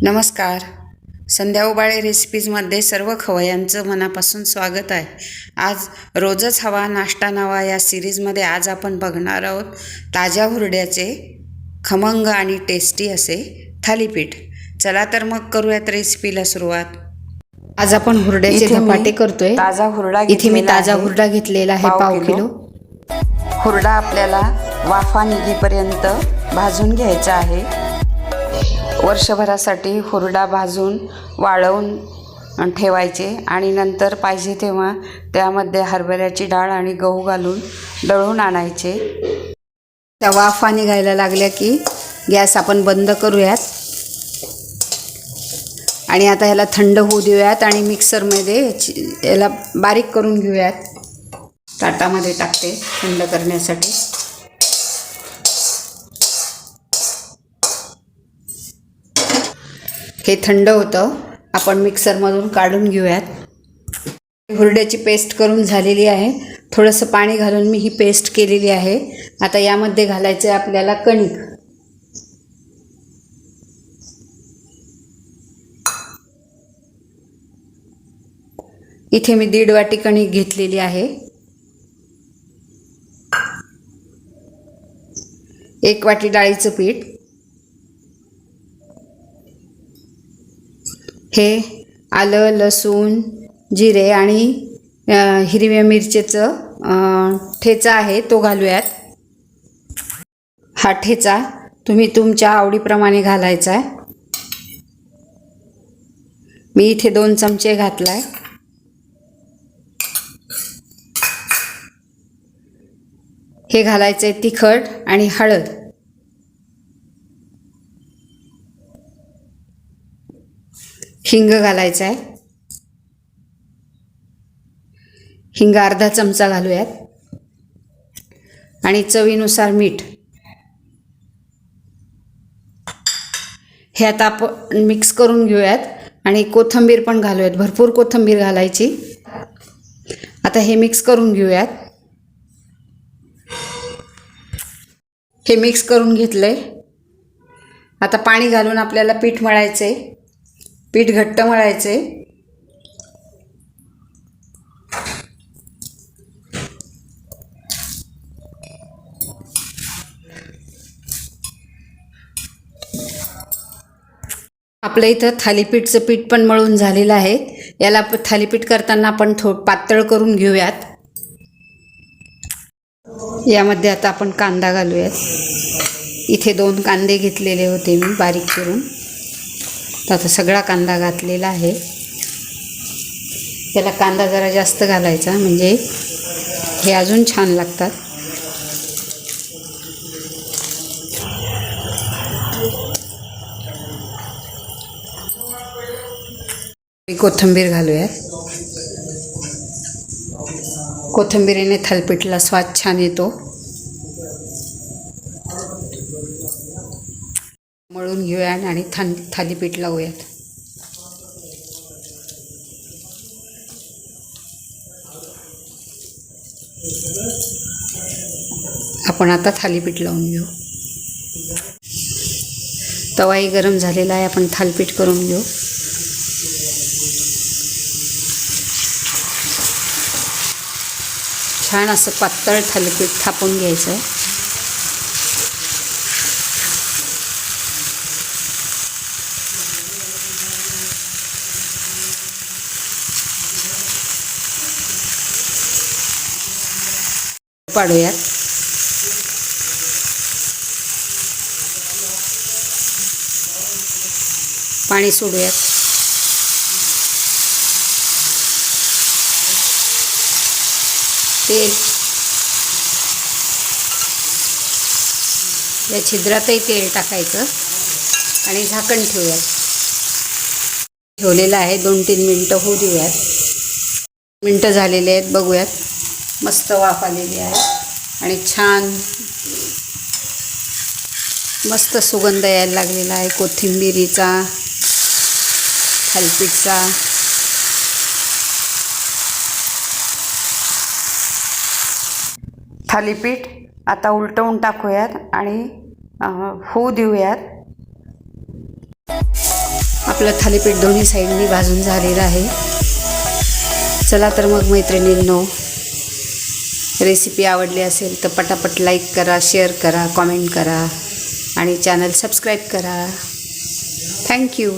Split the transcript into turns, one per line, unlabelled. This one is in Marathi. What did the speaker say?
नमस्कार. संध्या उबाळे रेसिपीजमध्ये सर्व खवय्यांचं मनापासून स्वागत आहे. आज रोजच हवा नाश्ता नवा या सिरीजमध्ये आज आपण बघणार आहोत ताज्या हुरड्याचे खमंग आणि टेस्टी असे थालीपीठ. चला तर मग करूयात रेसिपीला सुरुवात. आज आपण हुरड्याचे धपाटे करतोय.
ताजा हुरडा
इथे मी ताजा हुरडा घेतलेला आहे पाव किलो.
हुरडा आपल्याला वाफा निघेपर्यंत भाजून घ्यायचा आहे. वर्षभरासाठी हुरडा भाजून वाळवून ठेवायचे आणि नंतर पाहिजे तेव्हा त्यामध्ये हरभऱ्याची डाळ आणि गहू घालून दळून आणायचे.
त्या वाफा निघायला लागल्या की गॅस आपण बंद करूयात आणि आता ह्याला थंड होऊ देऊयात आणि मिक्सरमध्ये याला बारीक करून घेऊयात. ताटामध्ये टाकते थंड करण्यासाठी. हे थंड होतं, आपण मिक्सरमधून काढून घेऊयात. हुरड्याची पेस्ट करून झालेली आहे. थोडंसं पाणी घालून मी ही पेस्ट केलेली आहे. आता यामध्ये घालायचं आहे आपल्याला कणिक. इथे मी 1.5 वाटी कणिक घेतलेली आहे. 1 वाटी डाळीचं पीठ. हे आलं, लसूण, जिरे आणि हिरव्या मिरचीचं ठेचा आहे तो घालूयात. हा ठेचा तुम्ही तुमच्या आवडीप्रमाणे घालायचा आहे. मी इथे 2 चमचे घातलाय. हे घालायचं आहे तिखट आणि हळद. हिंग घालायचा आहे. हिंग अर्धा चमचा घालूयात आणि चवीनुसार मीठ. हे आता आपण मिक्स करून घेऊयात आणि कोथिंबीर पण घालूयात. भरपूर कोथिंबीर घालायची. आता हे मिक्स करून घेऊयात. हे मिक्स करून घेतलंय. आता पाणी घालून आपल्याला पीठ मळायचं आहे. पीठ घट्ट मळायचे. आपलं इथं थालीपीठचं पीठ पण मळून झालेलं आहे. याला थालीपीठ करताना आपण पातळ करून घेऊयात. यामध्ये आता आपण कांदा घालूयात. इथे 2 कांदे घेतलेले होते मी बारीक करून. तर आता सगळा कांदा घातलेला आहे. याला कांदा जरा जास्त घालायचा म्हणजे हे अजून छान लागतात. कोथिंबीर घालूयात. कोथिंबीरीने थालीपीठला स्वाद छान येतो. मळून घेऊयात आणि थालीपीठ लावूयात. आपण आता थालीपीठ लावून घेऊ. तवाही गरम झालेला आहे. आपण थालीपीठ करून घेऊ. छान असं पातळ थालीपीठ थापून घ्यायचं आहे. पाडूयात. पाणी सोडूयात. तेल या छिद्रातही तेल टाकायचं आणि झाकण ठेवूयात. ठेवलेलं आहे. 2-3 मिनटं होऊ देऊयात. मिनटं झालेले आहेत. बघूयात. मस्त वाफ आलेली आहे आणि छान मस्त सुगंध यायला लागलेला आहे कोथिंबीरीचा, थालीपीठचा.
थालीपीठ आता उलटवून टाकूयात आणि होऊ देऊयात. आपलं थालीपीठ दोन्ही साईडनी भाजून झालेलं आहे. चला तर मग मैत्रिणींनो, रेसिपी आवडली असेल तर पटापट लाईक करा, शेअर करा, कॉमेंट करा आणि चॅनल सबस्क्राईब करा. थँक्यू.